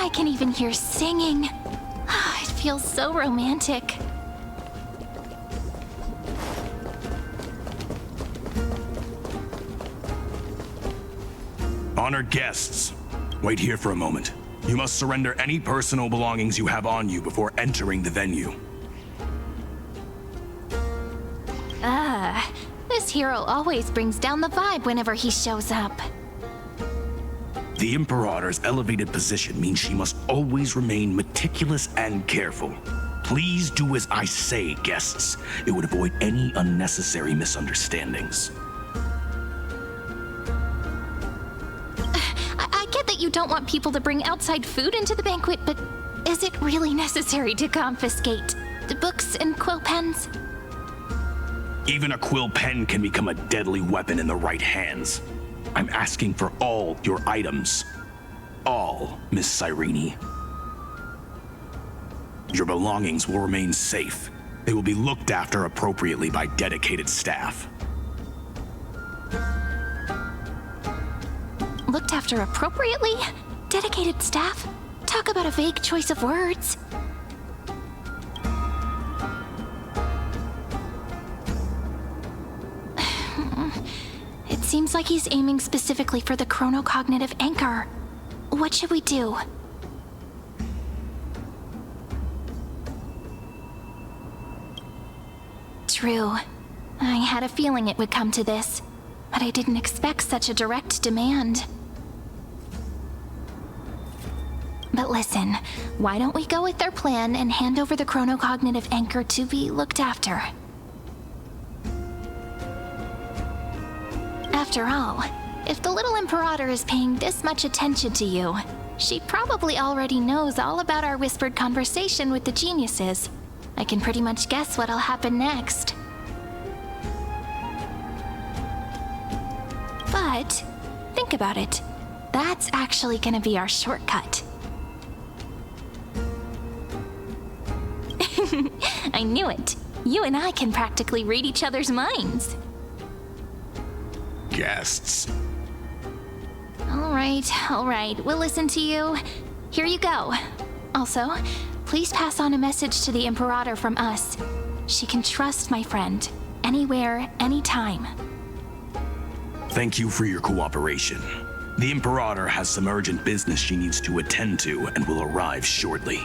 I can even hear singing. It feels so romantic. Honored guests, wait here for a moment. You must surrender any personal belongings you have on you before entering the venue. This hero always brings down the vibe whenever he shows up. The Imperator's elevated position means she must always remain meticulous and careful. Please do as I say, guests. It would avoid any unnecessary misunderstandings. I get that you don't want people to bring outside food into the banquet, but is it really necessary to confiscate the books and quill pens? Even a quill pen can become a deadly weapon in the right hands. I'm asking for all your items. All, Miss Cyrene. Your belongings will remain safe. They will be looked after appropriately by dedicated staff. Looked after appropriately? Dedicated staff? Talk about a vague choice of words. It seems like he's aiming specifically for the chronocognitive anchor. What should we do? True. I had a feeling it would come to this, but I didn't expect such a direct demand. But listen, why don't we go with their plan and hand over the chronocognitive anchor to be looked after? After all, if the little Imperator is paying this much attention to you, she probably already knows all about our whispered conversation with the geniuses. I can pretty much guess what'll happen next. But, think about it. That's actually gonna be our shortcut. I knew it. You and I can practically read each other's minds. Guests. All right, we'll listen to you. Here you go. Also, please pass on a message to the Imperator from us. She can trust my friend, anywhere, anytime. Thank you for your cooperation. The Imperator has some urgent business she needs to attend to and will arrive shortly.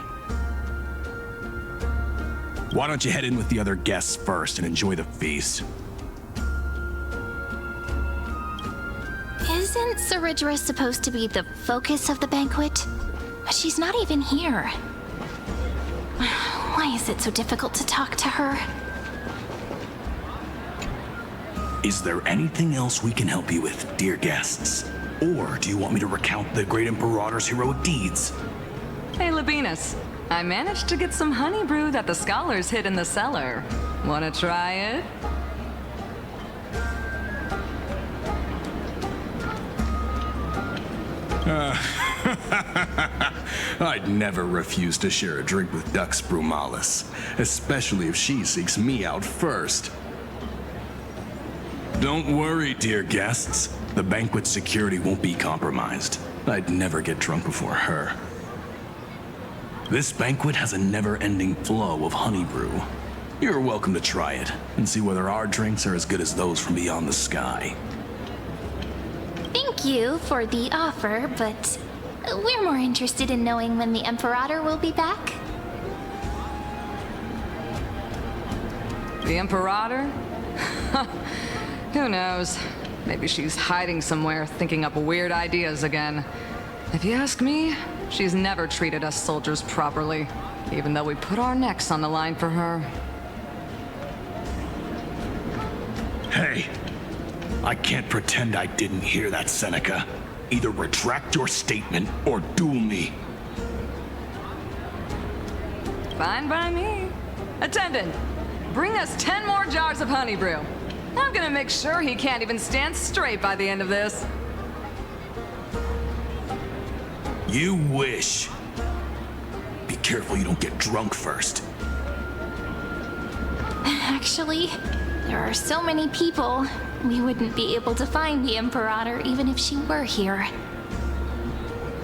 Why don't you head in with the other guests first and enjoy the feast? Isn't Cerydra supposed to be the focus of the banquet? But she's not even here. Why is it so difficult to talk to her? Is there anything else we can help you with, dear guests? Or do you want me to recount the great Imperator's heroic deeds? Hey, Labinas. I managed to get some honey brew that the scholars hid in the cellar. Wanna try it? I'd never refuse to share a drink with Dux Brumalis, especially if she seeks me out first. Don't worry, dear guests. The banquet security won't be compromised. I'd never get drunk before her. This banquet has a never-ending flow of honey brew. You're welcome to try it and see whether our drinks are as good as those from beyond the sky. Thank you for the offer, but we're more interested in knowing when the Imperator will be back. The Imperator? Who knows? Maybe she's hiding somewhere, thinking up weird ideas again. If you ask me, she's never treated us soldiers properly, even though we put our necks on the line for her. Hey, I can't pretend I didn't hear that, Seneca. Either retract your statement or duel me. Fine by me. Attendant, bring us 10 more jars of honey brew. I'm gonna make sure he can't even stand straight by the end of this. You wish. Be careful you don't get drunk first. Actually, there are so many people, we wouldn't be able to find the Imperator even if she were here.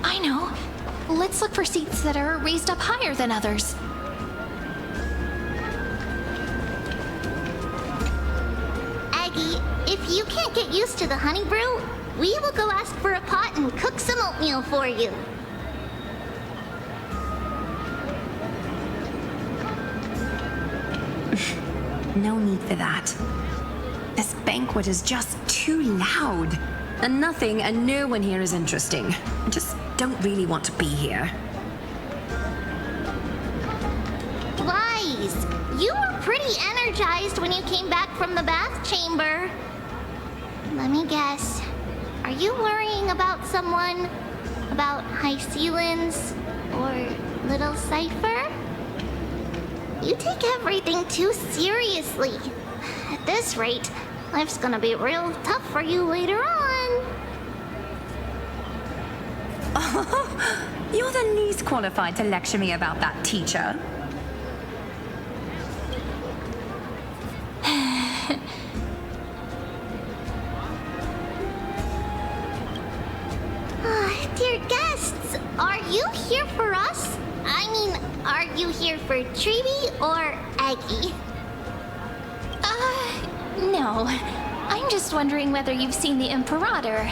I know. let's look for seats that are raised up higher than others. Aggie, if you can't get used to the honey brew, we will go ask for a pot and cook some oatmeal for you. No need for that. This banquet is just too loud. And nothing and no one here is interesting. I just don't really want to be here. Lies! You were pretty energized when you came back from the bath chamber. Let me guess. Are you worrying about someone? About high ceilings? Or little Cypher? You take everything too seriously. At this rate, life's gonna be real tough for you later on. Oh, you're the least qualified to lecture me about that, teacher. Dear guests, are you here for us? I mean, are you here for Treeby or Aggie? No. I'm just wondering whether you've seen the Imperator.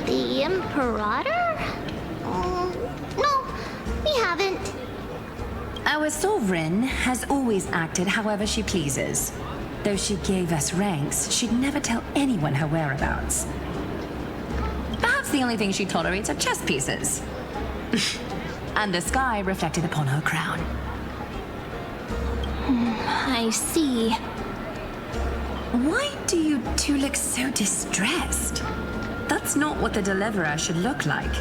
The Imperator? No, we haven't. Our sovereign has always acted however she pleases. Though she gave us ranks, she'd never tell anyone her whereabouts. Perhaps the only thing she tolerates are chess pieces. And the sky reflected upon her crown. I see. Why do you two look so distressed? That's not what the deliverer should look like.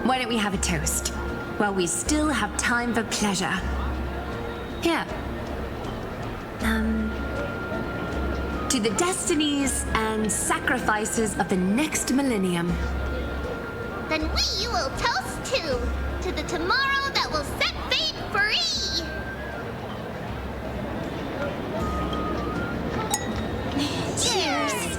Why don't we have a toast? While we still have time for pleasure. Here. To the destinies and sacrifices of the next millennium. Then we will toast to the tomorrow that will set fate free. Cheers.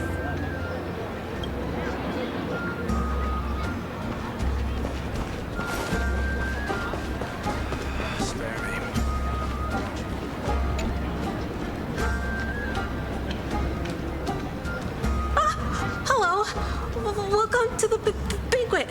Hello. Welcome to the banquet.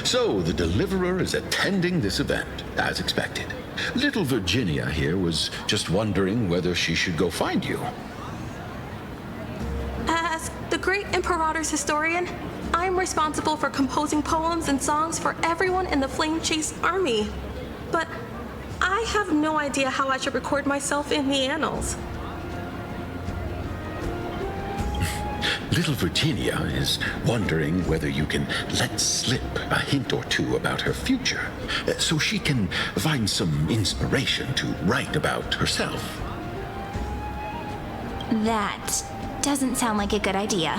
So the deliverer is attending this event, as expected. Little Virginia here was just wondering whether she should go find you. As the great Imperator's historian, I'm responsible for composing poems and songs for everyone in the Flame Chase army. But I have no idea how I should record myself in the annals. Little Virginia is wondering whether you can let slip a hint or two about her future, so she can find some inspiration to write about herself. That doesn't sound like a good idea.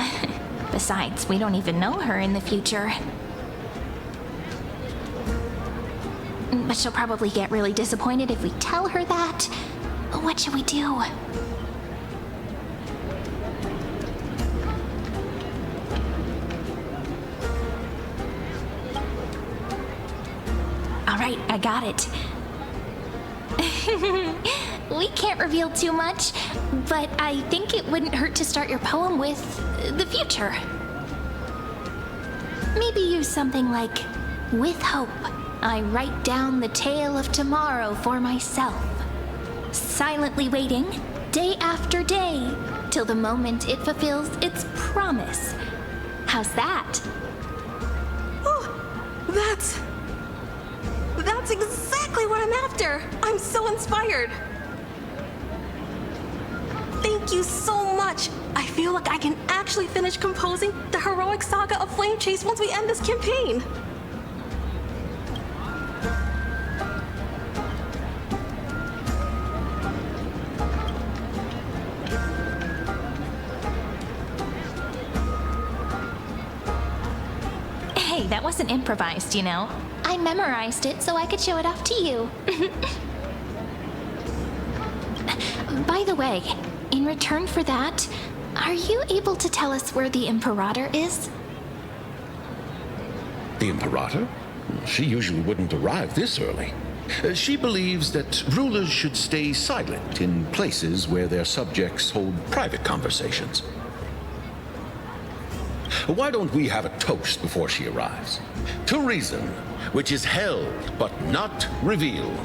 Besides, we don't even know her in the future. But she'll probably get really disappointed if we tell her that. What should we do? All right, I got it. We can't reveal too much, but I think it wouldn't hurt to start your poem with the future. Maybe use something like, with hope, I write down the tale of tomorrow for myself, silently waiting, day after day, till the moment it fulfills its promise. How's that? Oh, that's exactly what I'm after. I'm so inspired. Thank you so much. I feel like I can actually finish composing the heroic saga of Flame Chase once we end this campaign. Hey, that wasn't improvised, you know. I memorized it so I could show it off to you. By the way, in return for that, are you able to tell us where the Imperator is? The Imperator? She usually wouldn't arrive this early. She believes that rulers should stay silent in places where their subjects hold private conversations. Why don't we have a toast before she arrives? To reason, which is held but not revealed.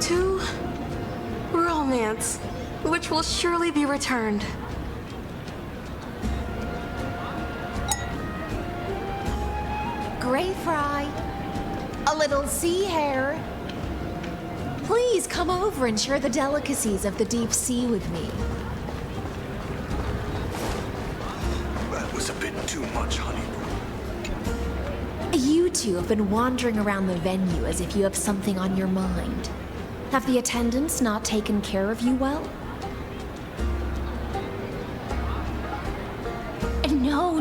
To romance, which will surely be returned. Gray fry, a little sea hare. Please come over and share the delicacies of the deep sea with me. That was a bit too much, honey. You two have been wandering around the venue as if you have something on your mind. Have the attendants not taken care of you well?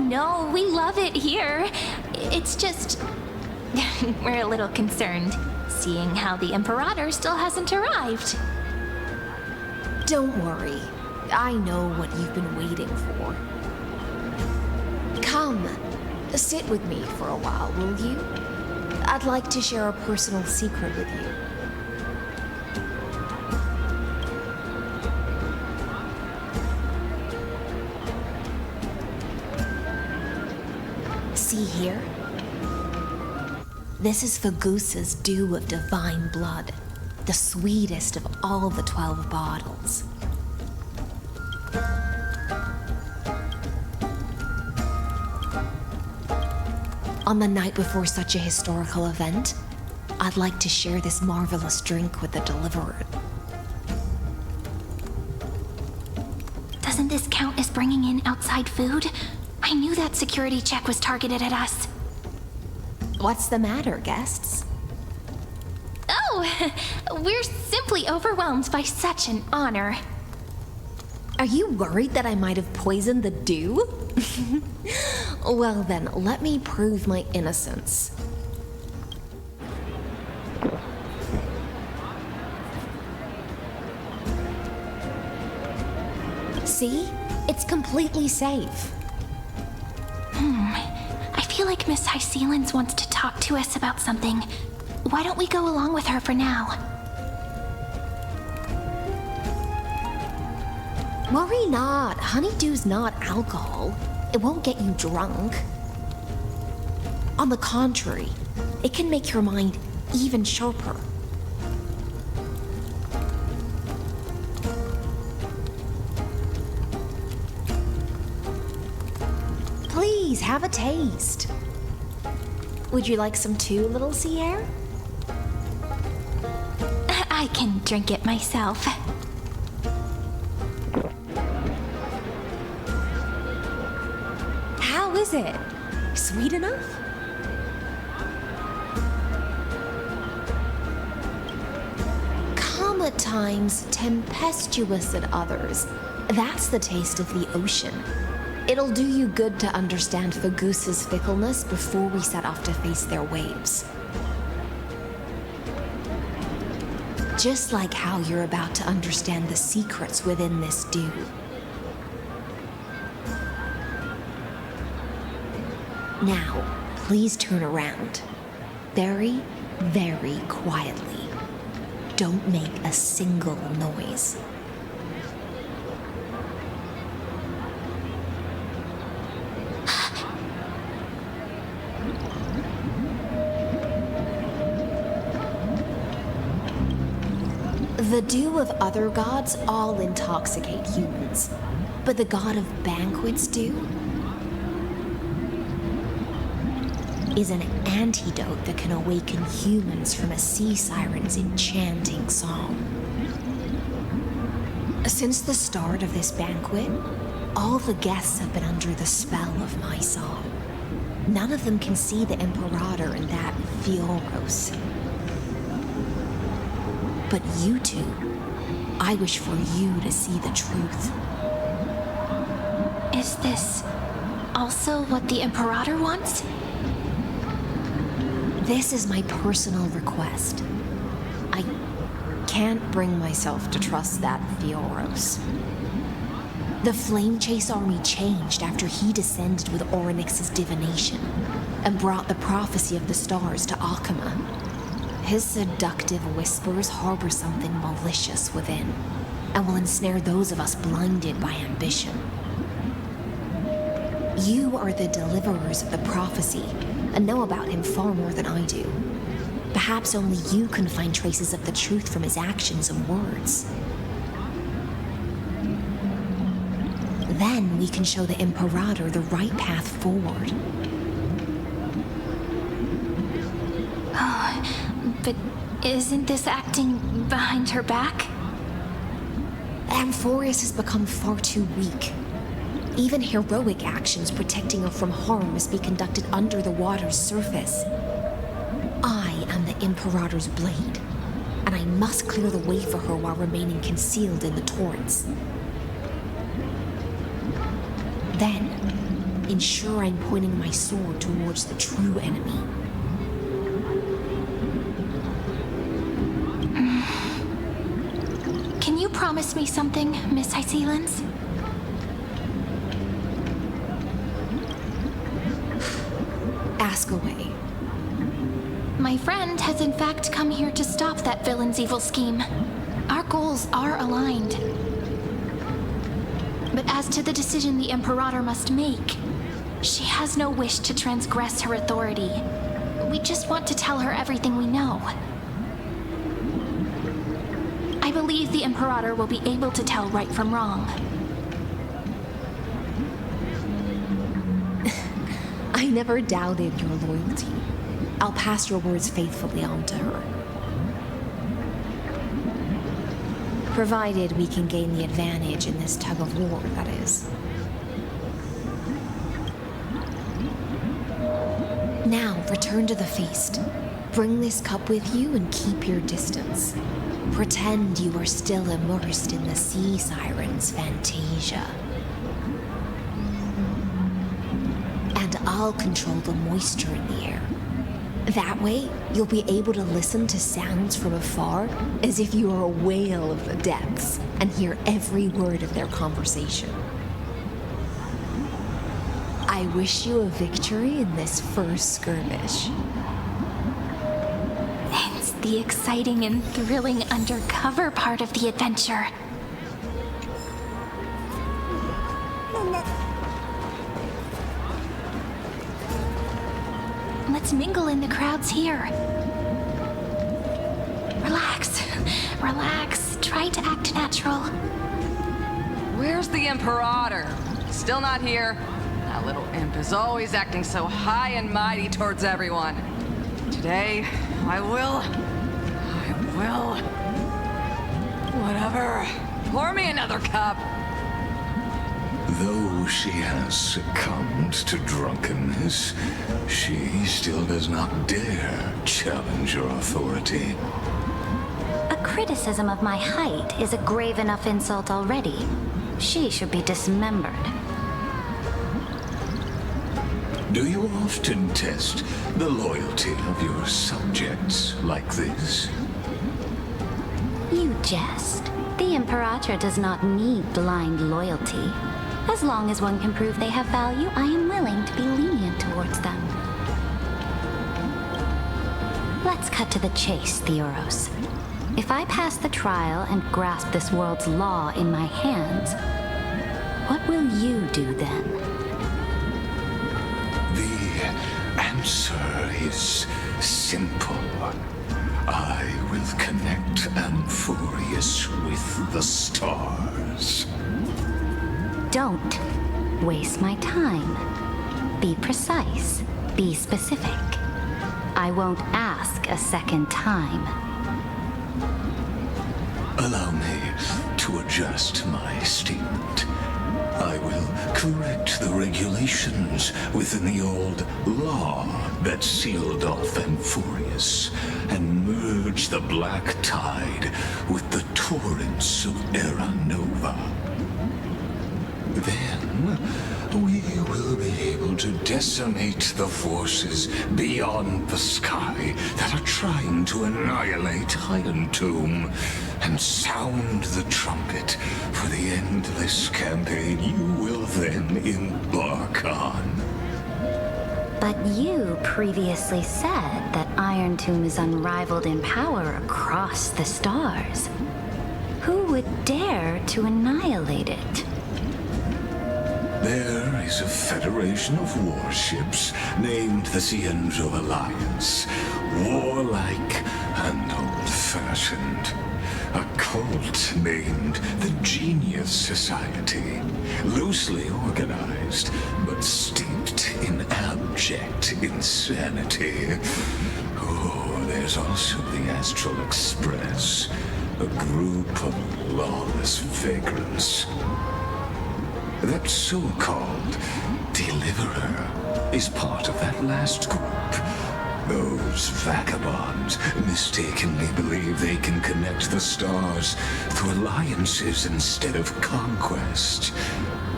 No, we love it here. It's just... we're a little concerned, seeing how the Imperator still hasn't arrived. Don't worry. I know what you've been waiting for. Come, sit with me for a while, will you? I'd like to share a personal secret with you. See here? This is Fagusa's dew of divine blood, the sweetest of all the 12 bottles. On the night before such a historical event, I'd like to share this marvelous drink with the deliverer. Doesn't this count as bringing in outside food? I knew that security check was targeted at us. What's the matter, guests? Oh, we're simply overwhelmed by such an honor. Are you worried that I might have poisoned the dew? Well then, let me prove my innocence. See? It's completely safe. I feel like Miss Hysealins wants to talk to us about something. Why don't we go along with her for now? Worry not. Honeydew's not alcohol. It won't get you drunk. On the contrary, it can make your mind even sharper. Please, have a taste. Would you like some too, little sea air? I can drink it myself. How is it? Sweet enough? Calm at times, tempestuous at others. That's the taste of the ocean. It'll do you good to understand Fagusa's fickleness before we set off to face their waves. Just like how you're about to understand the secrets within this dew. Now, please turn around. Very, very quietly. Don't make a single noise. The dew of other gods all intoxicate humans, but the god of banquets dew is an antidote that can awaken humans from a sea siren's enchanting song. Since the start of this banquet, all the guests have been under the spell of my song. None of them can see the Imperator in that Fioros. But you two, I wish for you to see the truth. Is this also what the Imperator wants? This is my personal request. I can't bring myself to trust that Theoros. The Flame Chase army changed after he descended with Orynyx's divination and brought the prophecy of the stars to Akama. His seductive whispers harbor something malicious within and will ensnare those of us blinded by ambition. You are the deliverers of the prophecy and know about him far more than I do. Perhaps only you can find traces of the truth from his actions and words. Then we can show the Imperator the right path forward. Oh, but isn't this acting behind her back? Amphorius has become far too weak. Even heroic actions protecting her from harm must be conducted under the water's surface. I am the Imperator's blade, and I must clear the way for her while remaining concealed in the torrents. Then, ensure I'm pointing my sword towards the true enemy. Can you promise me something, Miss Hyselins? Ask away. My friend has in fact come here to stop that villain's evil scheme. Our goals are aligned. But as to the decision the Imperator must make, she has no wish to transgress her authority. We just want to tell her everything we know. I believe the Imperator will be able to tell right from wrong. I never doubted your loyalty. I'll pass your words faithfully on to her. Provided we can gain the advantage in this tug of war, that is. Now, return to the feast. Bring this cup with you and keep your distance. Pretend you are still immersed in the sea siren's fantasia. And I'll control the moisture in the air. That way, you'll be able to listen to sounds from afar as if you are a whale of the depths and hear every word of their conversation. I wish you a victory in this first skirmish. It's the exciting and thrilling undercover part of the adventure. Let's mingle in the crowds here. Relax. Relax. Try to act natural. Where's the Imperator? Still not here. That little imp is always acting so high and mighty towards everyone. Today, I will. Whatever. Pour me another cup. Though she has succumbed to drunkenness, she still does not dare challenge your authority. A criticism of my height is a grave enough insult already. She should be dismembered. Do you often test the loyalty of your subjects like this? You jest. The Imperator does not need blind loyalty. As long as one can prove they have value, I am willing to be lenient towards them. Let's cut to the chase, Theoros. If I pass the trial and grasp this world's law in my hands, what will you do then? The answer is simple. I will connect Amphorius with the stars. Don't waste my time. Be precise. Be specific. I won't ask a second time. Allow me to adjust my statement. I will correct the regulations within the old law that sealed off Amphorius and merge the black tide with the torrents of Era Nova. Then we will be able to decimate the forces beyond the sky that are trying to annihilate Iron Tomb and sound the trumpet for the endless campaign you will then embark on. But you previously said that Iron Tomb is unrivaled in power across the stars. Who would dare to annihilate it? There is a federation of warships named the Cienzo Alliance, warlike and old-fashioned. A cult named the Genius Society, loosely organized, but steeped in abject insanity. Oh, there's also the Astral Express, a group of lawless vagrants. That so-called Deliverer is part of that last group. Those vagabonds mistakenly believe they can connect the stars through alliances instead of conquest.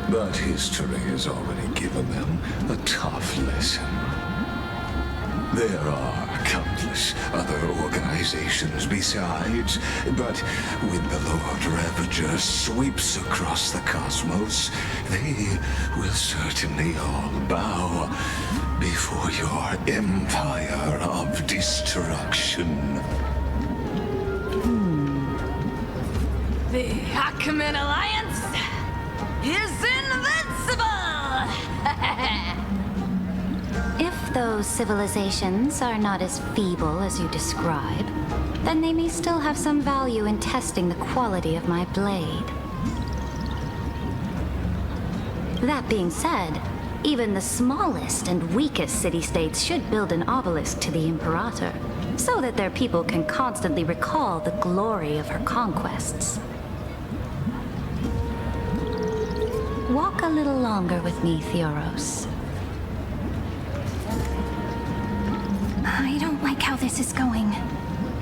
But history has already given them a tough lesson. There are countless other organizations besides, but when the Lord Ravager sweeps across the cosmos, they will certainly all bow before your empire of destruction. The Ackman Alliance is invincible! If those civilizations are not as feeble as you describe, then they may still have some value in testing the quality of my blade. That being said, even the smallest and weakest city-states should build an obelisk to the Imperator, so that their people can constantly recall the glory of her conquests. Walk a little longer with me, Theoros. I don't like how this is going.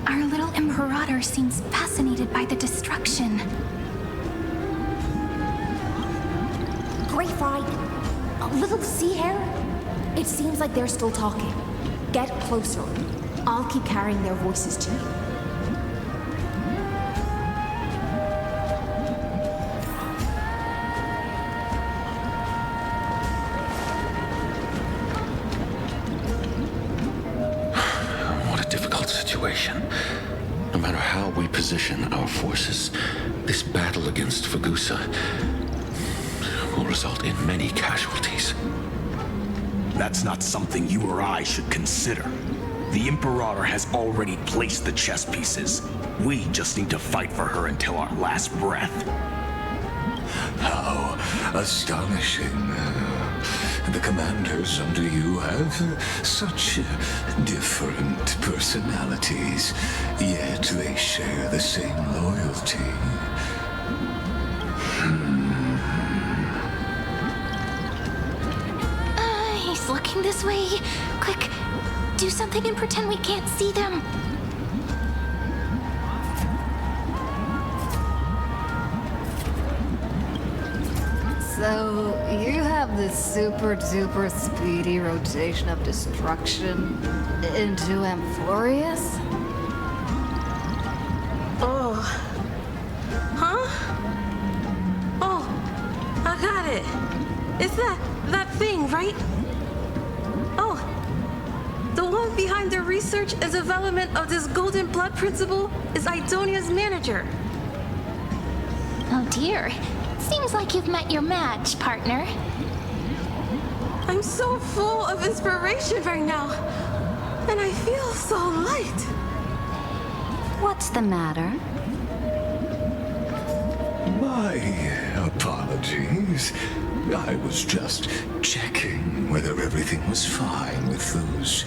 Our little Imperator seems fascinated by the destruction. Great fight. A little sea hare? It seems like they're still talking. Get closer. I'll keep carrying their voices to you. What a difficult situation. No matter how we position our forces, this battle against Fagusa will result in many casualties. That's not something you or I should consider. The Imperator has already placed the chess pieces. We just need to fight for her until our last breath. How astonishing. The commanders under you have such different personalities, yet they share the same loyalty. He's looking this way. Quick, do something and pretend we can't see them. So, you have this super duper speedy rotation of destruction into Amphorius? Oh. Huh? Oh, I got it. It's that thing, right? Oh. The one behind the research and development of this golden blood principle is Idonia's manager. Oh dear. Seems like you've met your match, partner. I'm so full of inspiration right now. And I feel so light. What's the matter? My apologies. I was just checking whether everything was fine with those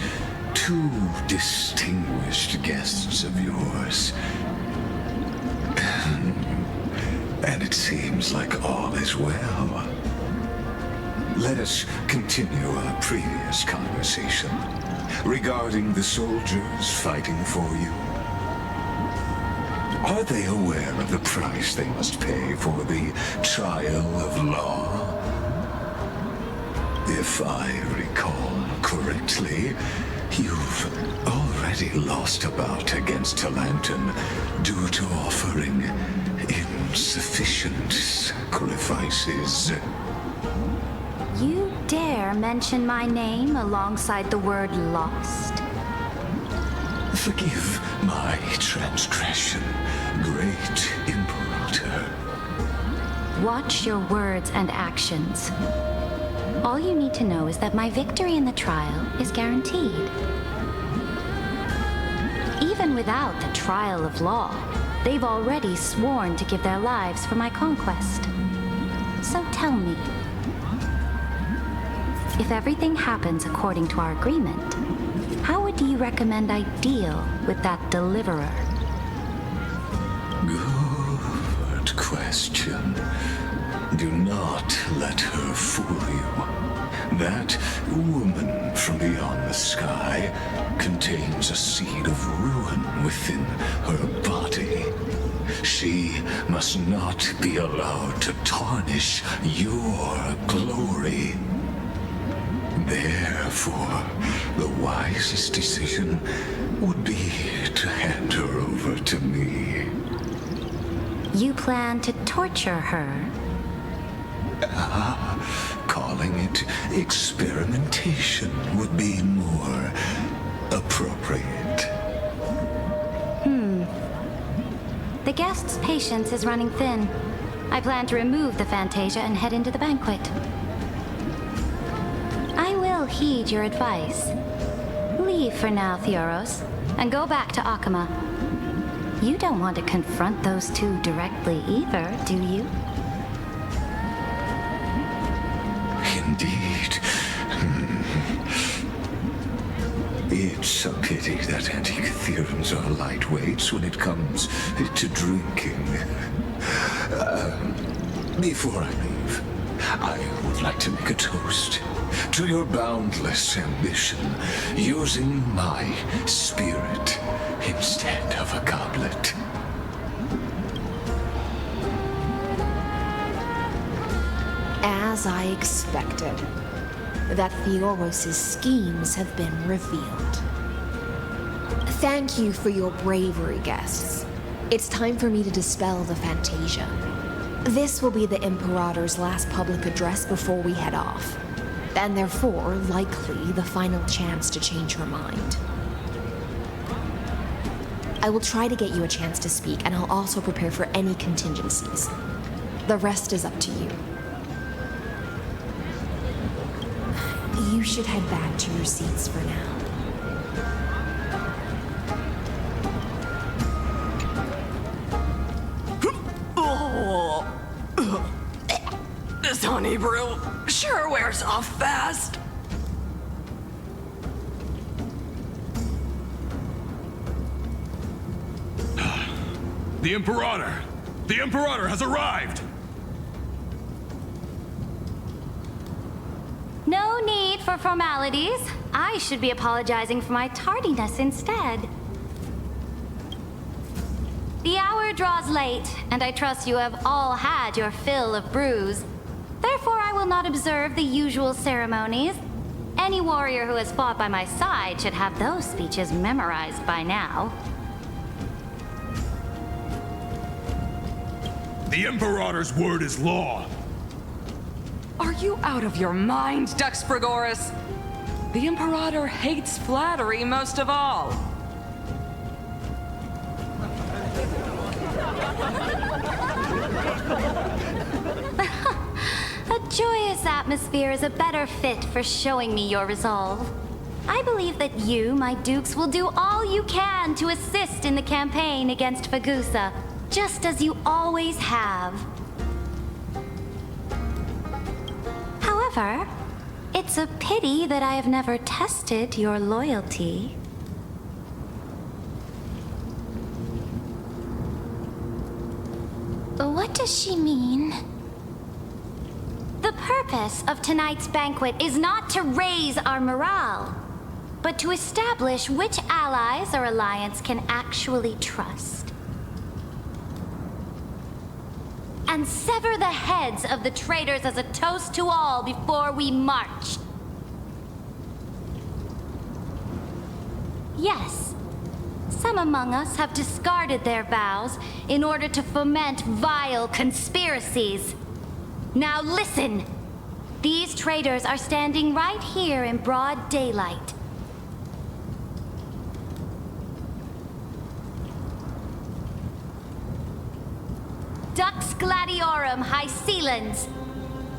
two distinguished guests of yours. And it seems like all is well. Let us continue our previous conversation regarding the soldiers fighting for you. Are they aware of the price they must pay for the trial of law? If I recall correctly, you've already lost a bout against Talanton due to offering insufficient sacrifices. You dare mention my name alongside the word lost? Forgive my transgression, great Imperator. Watch your words and actions. All you need to know is that my victory in the trial is guaranteed. Even without the trial of law, they've already sworn to give their lives for my conquest. So tell me, if everything happens according to our agreement, how would you recommend I deal with that deliverer? Good question. Do not let her fool you. That woman from beyond the sky contains a seed of ruin within her body. She must not be allowed to tarnish your glory. Therefore, the wisest decision would be to hand her over to me. You plan to torture her? Calling it experimentation would be more appropriate. The guest's patience is running thin. I plan to remove the Fantasia and head into the banquet. I will heed your advice. Leave for now, Theoros, and go back to Akama. You don't want to confront those two directly either, do you? Indeed. It's a pity that Antikytherans are lightweights when it comes to drinking. Before I leave, I would like to make a toast to your boundless ambition, using my spirit instead of a goblet. As I expected, that Theoros' schemes have been revealed. Thank you for your bravery, guests. It's time for me to dispel the Fantasia. This will be the Imperator's last public address before we head off, and therefore, likely, the final chance to change her mind. I will try to get you a chance to speak, and I'll also prepare for any contingencies. The rest is up to you. You should head back to your seats for now. This honey brew sure wears off fast. The Imperator! The Imperator has arrived! No need for formalities. I should be apologizing for my tardiness instead. The hour draws late, and I trust you have all had your fill of brews. Therefore, I will not observe the usual ceremonies. Any warrior who has fought by my side should have those speeches memorized by now. The Imperator's word is law. Are you out of your mind, Duxfrigoris? The Imperator hates flattery most of all. A joyous atmosphere is a better fit for showing me your resolve. I believe that you, my dukes, will do all you can to assist in the campaign against Fagusa, just as you always have. However, it's a pity that I have never tested your loyalty. What does she mean? The purpose of tonight's banquet is not to raise our morale, but to establish which allies our alliance can actually trust. and sever the heads of the traitors as a toast to all before we march. Yes, some among us have discarded their vows in order to foment vile conspiracies. Now listen! These traitors are standing right here in broad daylight. Dux Gladiorum Hycelens.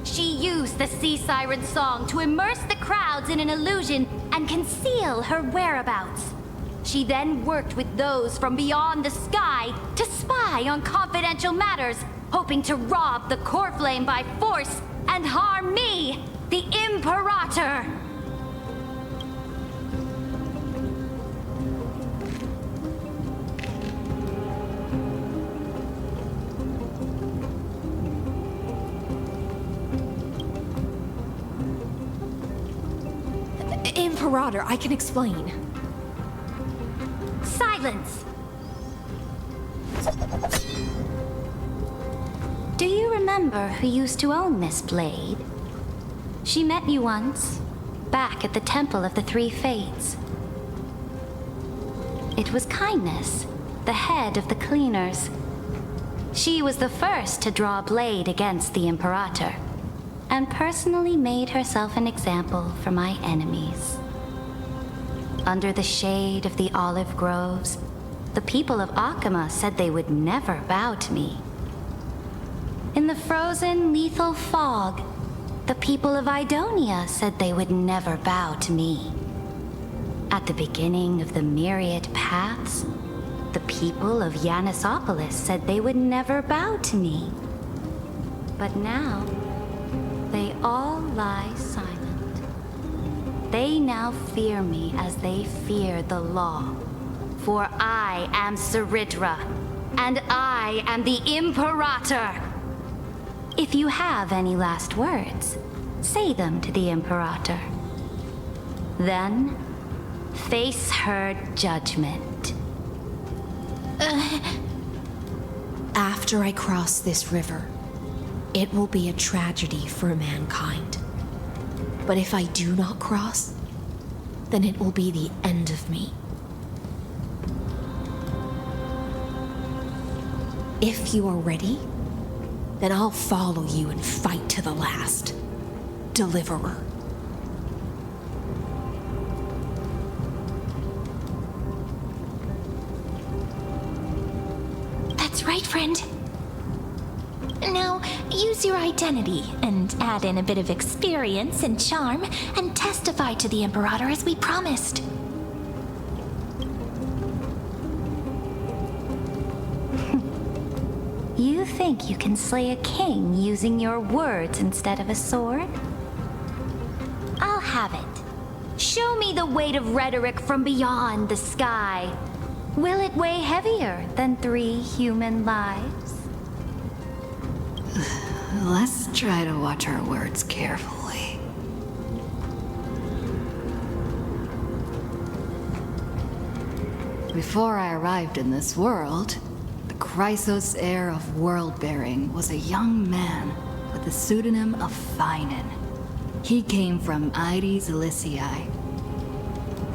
She used the sea siren song to immerse the crowds in an illusion and conceal her whereabouts. She then worked with those from beyond the sky to spy on confidential matters, hoping to rob the core flame by force and harm me, the Imperator. Imperator, I can explain. Silence! Do you remember who used to own this blade? She met you once, back at the Temple of the Three Fates. It was Kindness, the head of the cleaners. She was the first to draw a blade against the Imperator, and personally made herself an example for my enemies. Under the shade of the olive groves, the people of Akama said they would never bow to me. In the frozen, lethal fog, the people of Idonia said they would never bow to me. At the beginning of the myriad paths, the people of Yanisopolis said they would never bow to me. But now, they all lie silent. They now fear me as they fear the law. For I am Cerydra, and I am the Imperator. If you have any last words, say them to the Imperator. Then, face her judgment. After I cross this river, it will be a tragedy for mankind. But if I do not cross, then it will be the end of me. If you are ready, then I'll follow you and fight to the last. Deliverer. That's right, friend. Now, use your identity and add in a bit of experience and charm and testify to the Imperator as we promised. You think you can slay a king using your words instead of a sword? I'll have it. Show me the weight of rhetoric from beyond the sky. Will it weigh heavier than 3 human lives? Let's try to watch our words carefully. Before I arrived in this world, the Chrysos heir of world-bearing was a young man with the pseudonym of Finan. He came from Aedes Elysiae.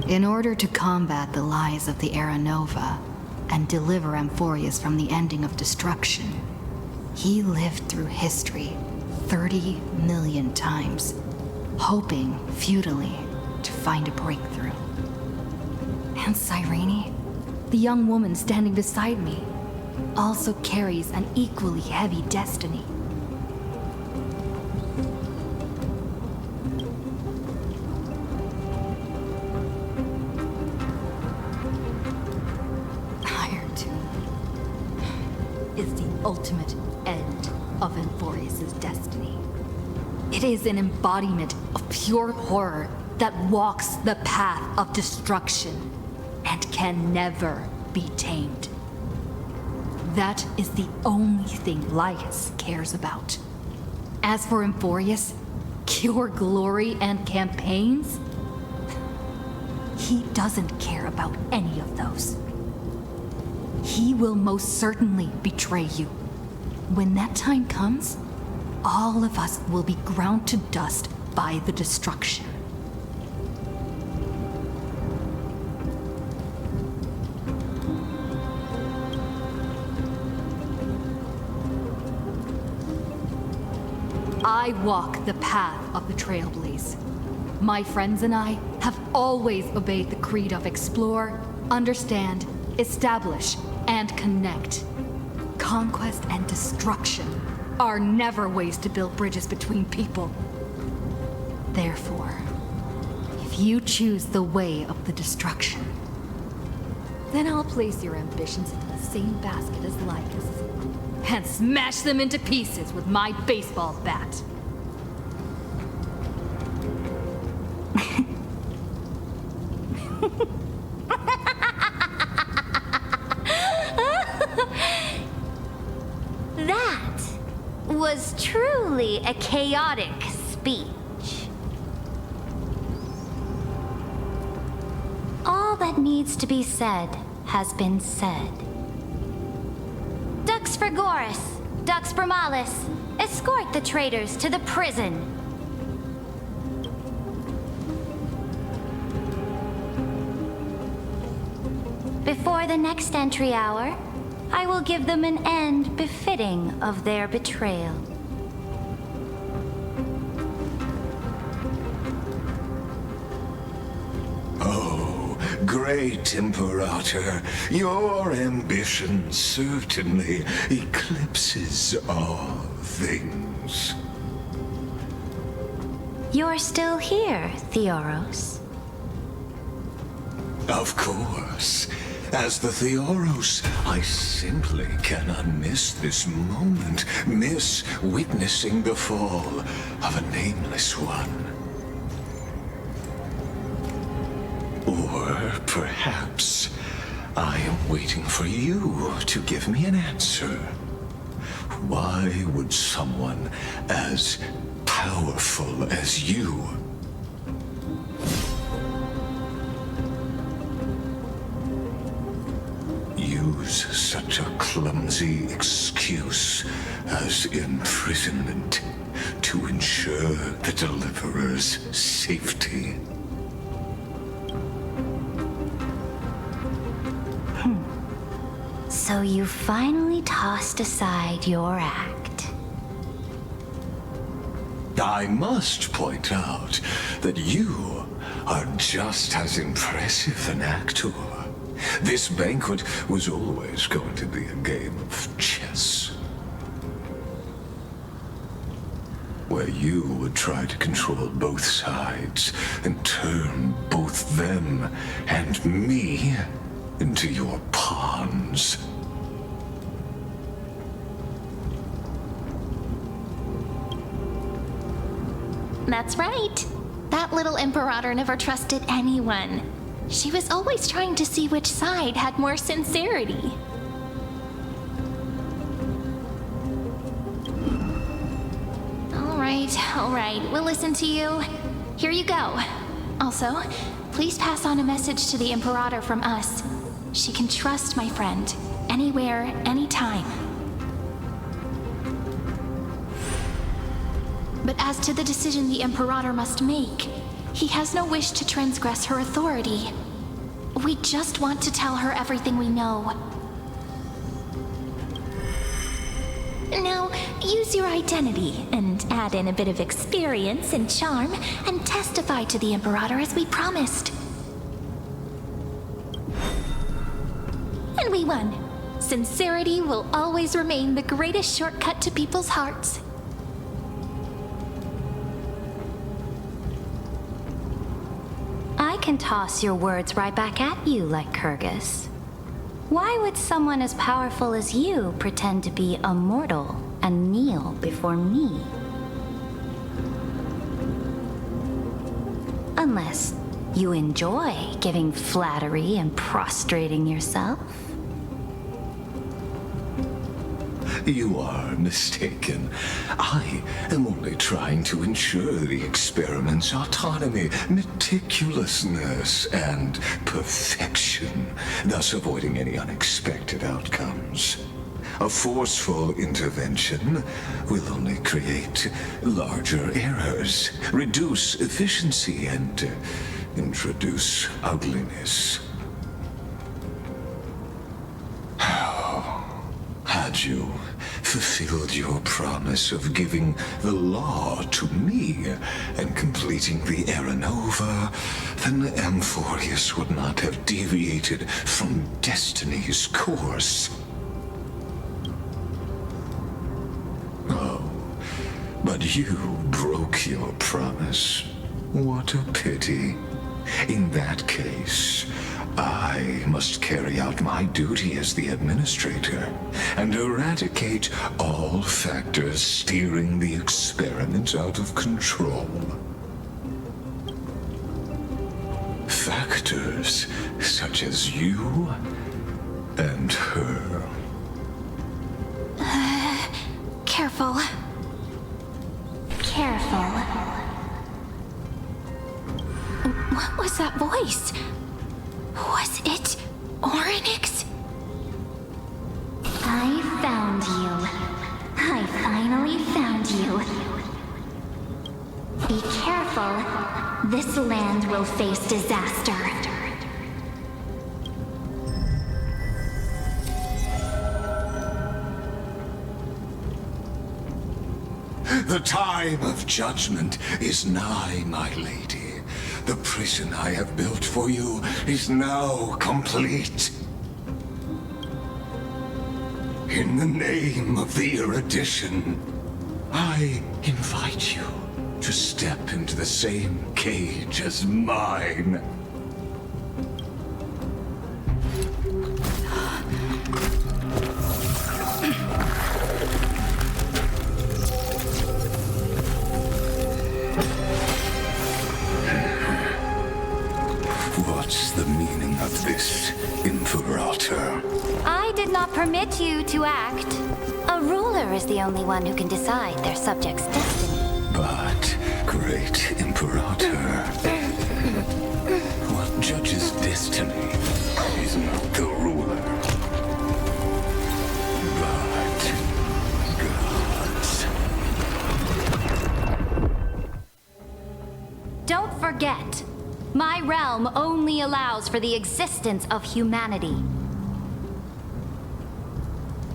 In order to combat the lies of the Era Nova and deliver Amphorius from the ending of destruction, he lived through history 30 million times, hoping futilely to find a breakthrough. And Cyrene, the young woman standing beside me, also carries an equally heavy destiny. Is the ultimate end of Amphorius' destiny. It is an embodiment of pure horror that walks the path of destruction and can never be tamed. That is the only thing Lycus cares about. As for Amphorius, pure glory and campaigns, he doesn't care about any of those. He will most certainly betray you. When that time comes, all of us will be ground to dust by the destruction. I walk the path of the Trailblaze. My friends and I have always obeyed the creed of explore, understand, establish, and connect. Conquest and destruction are never ways to build bridges between people. Therefore, if you choose the way of the destruction, then I'll place your ambitions into the same basket as Lycus and smash them into pieces with my baseball bat. That was truly a chaotic speech. All that needs to be said has been said. Dux Frigoris, Dux Bromalis, escort the traitors to the prison. Before the next entry hour, I will give them an end befitting of their betrayal. Oh, great Imperator, your ambition certainly eclipses all things. You're still here, Theoros. Of course. As the Theoros, I simply cannot miss this moment, miss witnessing the fall of a nameless one. Or perhaps I am waiting for you to give me an answer. Why would someone as powerful as you use such a clumsy excuse as imprisonment to ensure the Deliverer's safety? So you finally tossed aside your act. I must point out that you are just as impressive an actor. This banquet was always going to be a game of chess, where you would try to control both sides and turn both them and me into your pawns. That's right. That little Imperator never trusted anyone. She was always trying to see which side had more sincerity. All right, we'll listen to you. Here you go. Also, please pass on a message to the Imperator from us. She can trust my friend, anywhere, anytime. But as to the decision the Imperator must make, he has no wish to transgress her authority. We just want to tell her everything we know. Now, use your identity and add in a bit of experience and charm and testify to the Imperator as we promised. And we won. Sincerity will always remain the greatest shortcut to people's hearts. I can toss your words right back at you like Kyrgyz. Why would someone as powerful as you pretend to be immortal and kneel before me? Unless you enjoy giving flattery and prostrating yourself. You are mistaken. I am only trying to ensure the experiment's autonomy, meticulousness, and perfection, thus avoiding any unexpected outcomes. A forceful intervention will only create larger errors, reduce efficiency, and introduce ugliness. Had you fulfilled your promise of giving the law to me and completing the Aeronova, then Amphorius would not have deviated from destiny's course. Oh, but you broke your promise. What a pity. In that case, I must carry out my duty as the administrator and eradicate all factors steering the experiment out of control. Factors such as you and her. Careful. Careful. What was that voice? Was it Orynyx? I found you. I finally found you. Be careful. This land will face disaster. The time of judgment is nigh, my lady. The prison I have built for you is now complete. In the name of the erudition, I invite you to step into the same cage as mine. What's the meaning of this, Imperator? I did not permit you to act. A ruler is the only one who can decide their subject's destiny. But, great Imperator, what judges destiny is not the ruler, but gods. Don't forget, my realm only allows for the existence of humanity.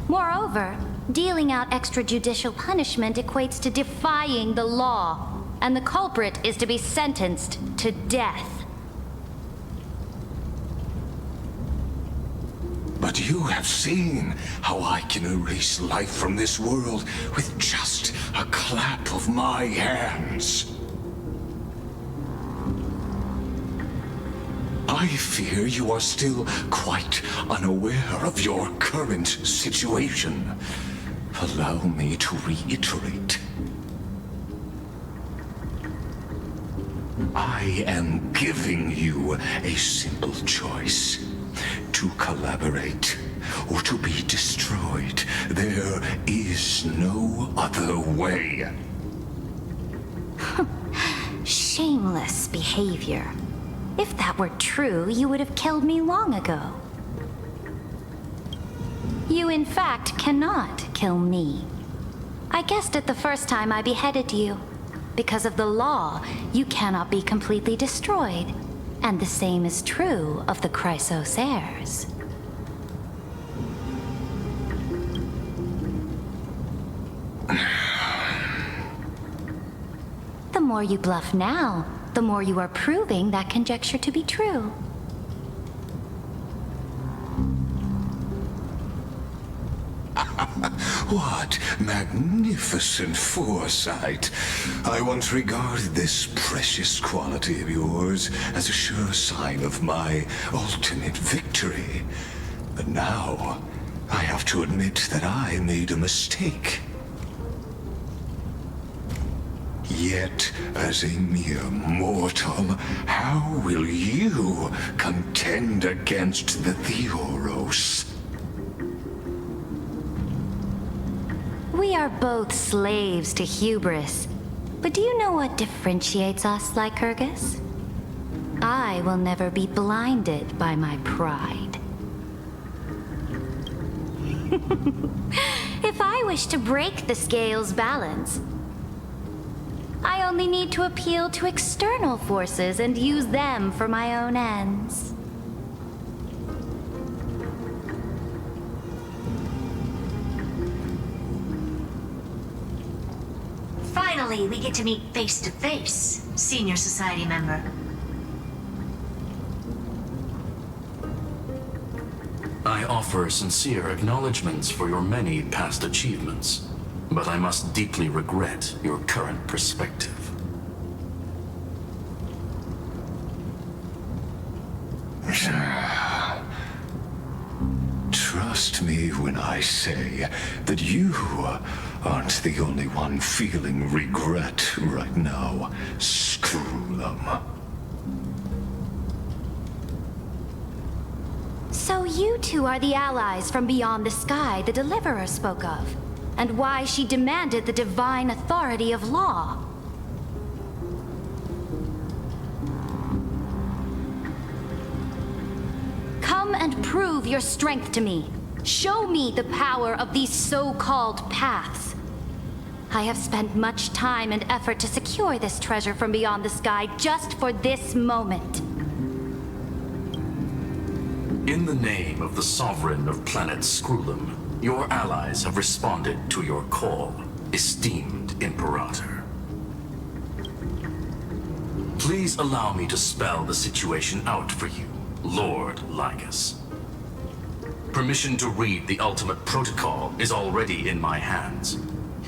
Moreover, dealing out extrajudicial punishment equates to defying the law, and the culprit is to be sentenced to death. But you have seen how I can erase life from this world with just a clap of my hands. I fear you are still quite unaware of your current situation. Allow me to reiterate. I am giving you a simple choice. To collaborate or to be destroyed. There is no other way. Shameless behavior. If that were true, you would have killed me long ago. You, in fact, cannot kill me. I guessed it the first time I beheaded you. Because of the law, you cannot be completely destroyed. And the same is true of the Chrysos heirs. The more you bluff now, the more you are proving that conjecture to be true. What magnificent foresight. I once regarded this precious quality of yours as a sure sign of my ultimate victory. But now, I have to admit that I made a mistake. Yet, as a mere mortal, how will you contend against the Theoros? We are both slaves to hubris. But do you know what differentiates us, Lycurgus? I will never be blinded by my pride. If I wish to break the scale's balance, I only need to appeal to external forces and use them for my own ends. Finally, we get to meet face to face, Senior Society member. I offer sincere acknowledgments for your many past achievements, but I must deeply regret your current perspective. Trust me when I say that you aren't the only one feeling regret right now, Screwlum. So you two are the allies from beyond the sky the Deliverer spoke of, and why she demanded the divine authority of law. Come and prove your strength to me. Show me the power of these so-called paths. I have spent much time and effort to secure this treasure from beyond the sky just for this moment. In the name of the Sovereign of Planet Screwlum, your allies have responded to your call, esteemed Imperator. Please allow me to spell the situation out for you, Lord Lygus. Permission to read the ultimate protocol is already in my hands.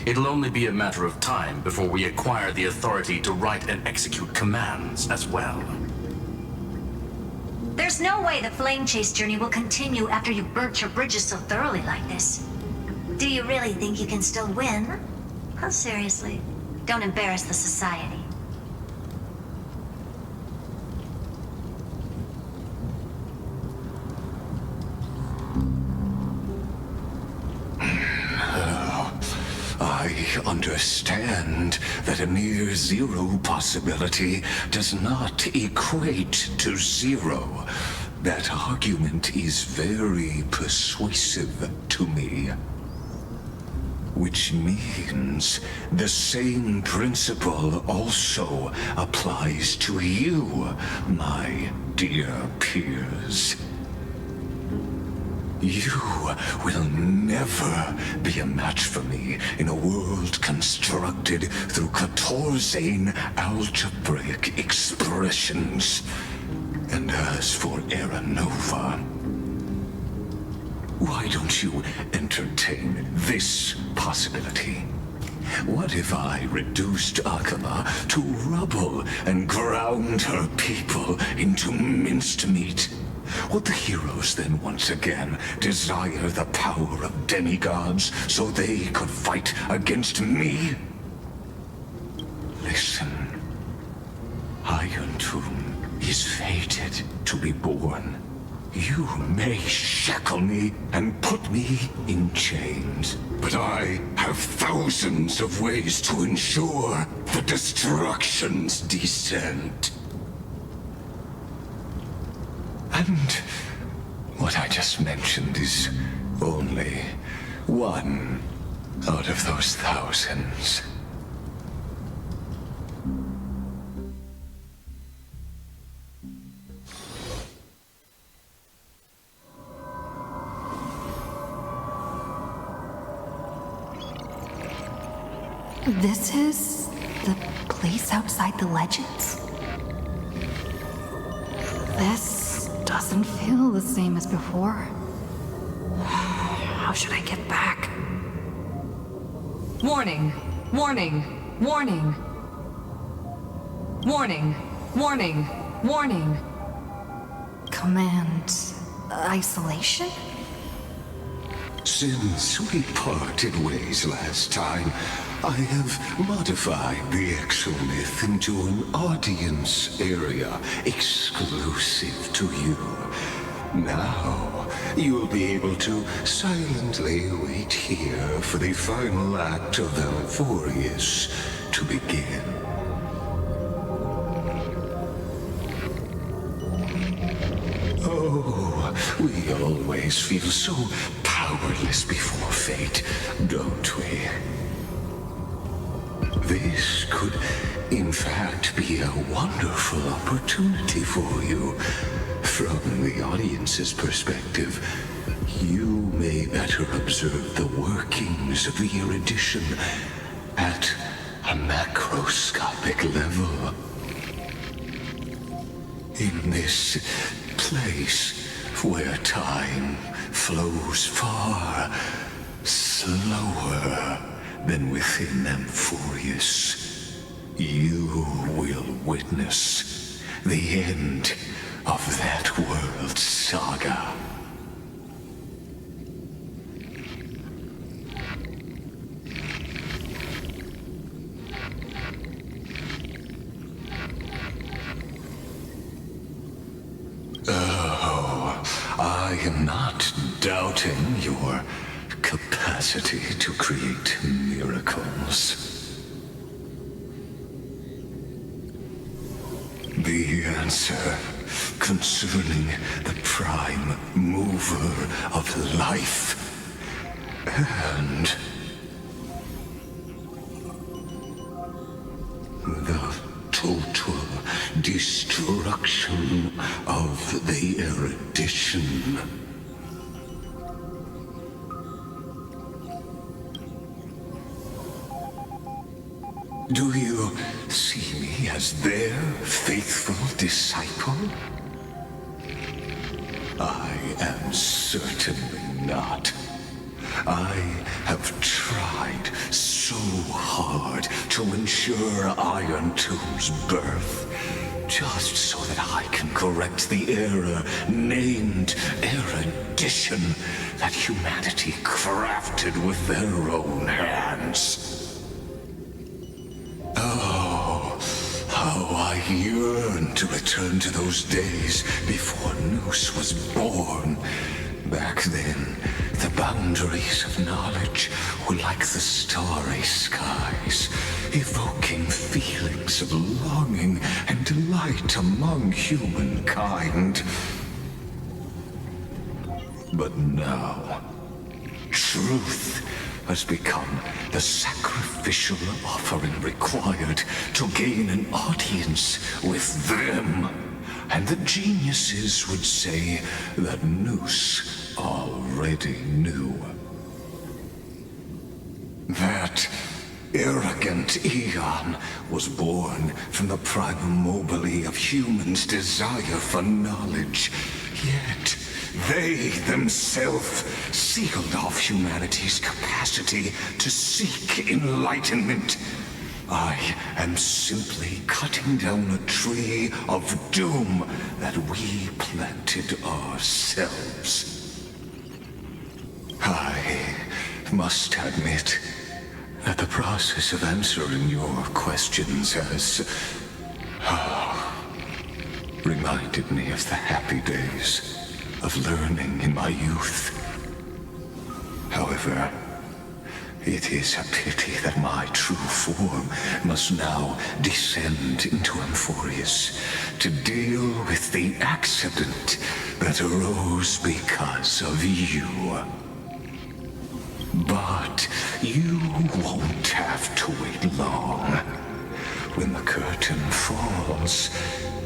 It'll only be a matter of time before we acquire the authority to write and execute commands as well. There's no way the flame chase journey will continue after you burnt your bridges so thoroughly like this. Do you really think you can still win? Oh, seriously, don't embarrass the society. I understand that a near zero possibility does not equate to zero. That argument is very persuasive to me. Which means the same principle also applies to you, my dear peers. You will never be a match for me in a world constructed through Catorzain algebraic expressions. And as for Aranova, why don't you entertain this possibility? What if I reduced Akala to rubble and ground her people into minced meat? Would the heroes then once again desire the power of demigods so they could fight against me? Listen, Iron Tomb is fated to be born. You may shackle me and put me in chains, but I have thousands of ways to ensure the destruction's descent. And what I just mentioned is only one out of those thousands. This is the place outside the legends? This doesn't feel the same as before. How should I get back? Warning! Warning! Warning! Warning! Warning! Warning! Command isolation? Since we parted ways last time, I have modified the exomyth into an audience area exclusive to you. Now, you'll be able to silently wait here for the final act of Alphorius to begin. Oh, we always feel so powerless rise before fate, don't we? This could, in fact, be a wonderful opportunity for you. From the audience's perspective, you may better observe the workings of the erudition at a macroscopic level. In this place where time flows far slower than within Amphorius, you will witness the end of that world's saga. I am not doubting your capacity to create miracles. The answer concerning the prime mover of life and the total destruction of the erudition. Do you see me as their faithful disciple? I am certainly not. I have tried so hard to ensure Iron Tomb's birth, just so that I can correct the error named erudition that humanity crafted with their own hands. Oh, how I yearn to return to those days before Noose was born. Back then, the boundaries of knowledge were like the starry skies, evoking feelings of longing and delight among humankind. But now, truth has become the sacrificial offering required to gain an audience with them. And the geniuses would say that Noose already knew. That arrogant Eon was born from the primal mobile of humans' desire for knowledge. Yet, they themselves sealed off humanity's capacity to seek enlightenment. I am simply cutting down a tree of doom that we planted ourselves. I must admit that the process of answering your questions has reminded me of the happy days of learning in my youth. However, it is a pity that my true form must now descend into Amphorius to deal with the accident that arose because of you. But you won't have to wait long. When the curtain falls,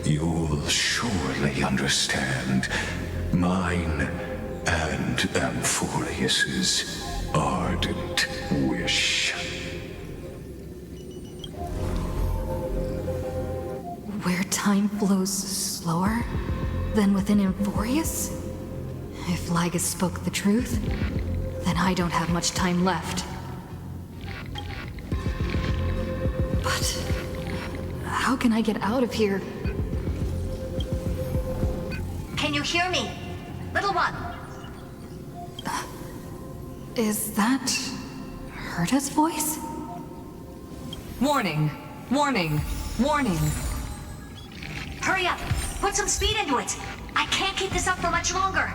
you'll surely understand mine and Amphorius's ardent wish. Where time flows slower than within Amphorius? If Lygus spoke the truth, then I don't have much time left. But how can I get out of here? Can you hear me? Little one! Is that Herta's voice? Warning! Warning! Warning! Hurry up! Put some speed into it! I can't keep this up for much longer!